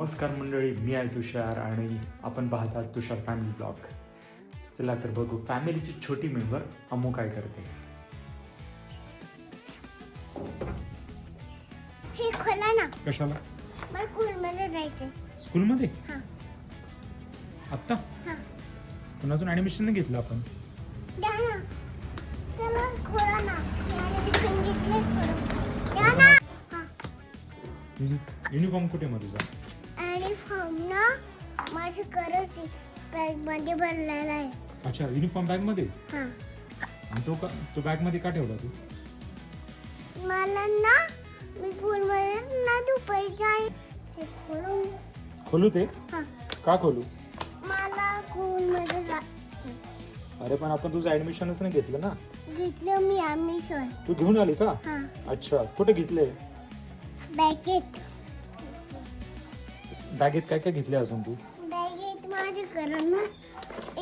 नमस्कार मंडळी, मी आहे तुषार आणि आपण पाहतात तुषार फॅमिली ब्लॉग. चला तर बघू फॅमिलीची छोटी मेंबर अम्मू काय करते. हे खोला ना. कशाला? मला स्कूलमध्ये जायचं. स्कूलमध्ये? हां. आत्ता? हां. पण अजून ॲडमिशन नाही घेतलं आपण. द्या ना. चला खोला ना. याने टिफिन घेतले खोला. द्या ना. हां. युनिफॉर्म कुठे मग तुझा? आणि फॉर्म ना माझं करायची बॅगमध्ये भरलेला आहे. अच्छा, युनिफॉर्म बॅगमध्ये? हां. आणि तो बॅगमध्ये का ठेवला तू? मला ना मी स्कूलमध्ये ना दुपारी जाय. हे खोलून. खोलू ते? हां. का खोलू? मला स्कूलमध्ये जायचं. अरे पण आपण तुझं ॲडमिशनच नाही घेतलं ना. घेतलं मी ॲडमिशन. तू घेऊन आली का? हां. अच्छा, कुठे घेतले? बॅगेत. बॅगेत काय काय घेतले अजून तू? बॅगेत माझ्याकडे ना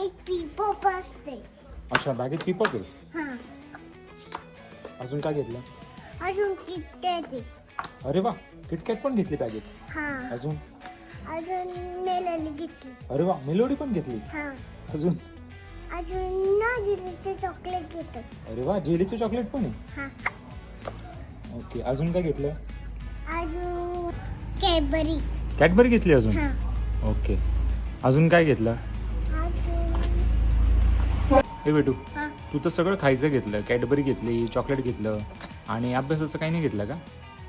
एक पिपॉप असते. अच्छा, बॅगेत पिपक आहे. हां. अजून काय घेतलं? अजून किटकॅट आहे. अरे वा, किटकॅट पण घेतली बॅगेत. हां. अजून? अजून मेलडी घेतली. अरे वा, मेलोडी पण घेतली. हां. अजून? अजून ना जिलेचे चॉकलेट घेतो. अरे वा, जेलीचे चॉकलेट पण आहे. हां. ओके, अजून काय घेतलं? अजून कॅडबरी. कॅडबरी घेतली अजून? हां. ओके, अजून काय घेतलं? अजून हे बेटू, हां. तू तर सगळं खायचं घेतलं. कॅडबरी घेतली, चॉकलेट घेतलं आणि अभ्यासाचं काही नाही घेतलं का?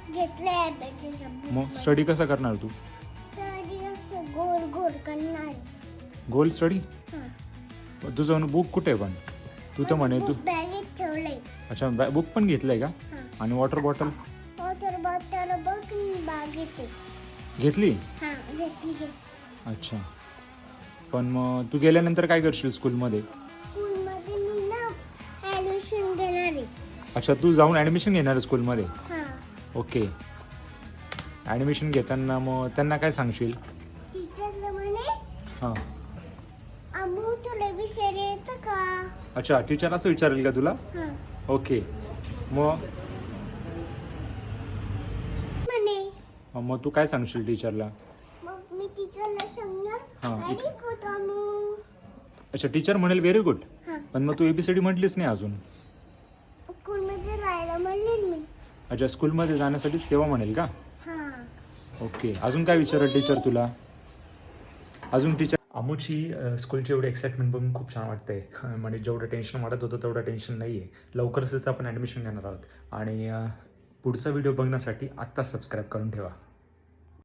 घेतले ॲपलचे शब्द. मग स्टडी कसा करणार तू? तरी असं गोल गोल करणार. गोल स्टडी? हां. तुझं बुक कुठे आहे पण? तू तर म्हणे तू. बॅगेत ठेवलंय. अच्छा, बुक पण घेतलंय का? हां. आणि वॉटर बॉटल वॉटर बॉटल बघ बागेत आहे. घेतली? हां. घेतली. अच्छा, पण मग तू गेल्यानंतर काय करशील स्कूलमध्ये? स्कूलमध्ये मी ना ॲडमिशन घेणार आहे. अच्छा, तू जाऊन ॲडमिशन घेणार आहे स्कूलमध्ये? हां. ओके, ॲडमिशन घेताना मग त्यांना काय सांगशील? टीचरला म्हणे हां. अमू तुला विचार येतं का? अच्छा, टीचर असं विचारेल का तुला? हां. ओके, मग म्हणे मग तू काय सांगशील टीचरला? मग मी टीचरला सांगणार हां. Very good Amu. अच्छा, टीचर म्हणेल व्हेरी गुड. हां. पण मग तू ABCD म्हटलीच नाही अजून. स्कूलमध्ये राहायला म्हणले मी. अच्छा, स्कूलमध्ये जाण्यासाठीच तेव्हा म्हणेल का? हां. ओके, अजून काय विचारेल टीचर तुला? अजून टीचर अमूची स्कूलची एवढी एक्साइटमेंट बघून खूप छान वाटतंय. म्हणजे जेवढं टेन्शन वाटत होतं तेवढं टेन्शन नाही आहे. लवकरच आपण ॲडमिशन घेणार आहोत आणि पुढचा व्हिडिओ बघण्यासाठी आत्ता सबस्क्राईब करून ठेवा.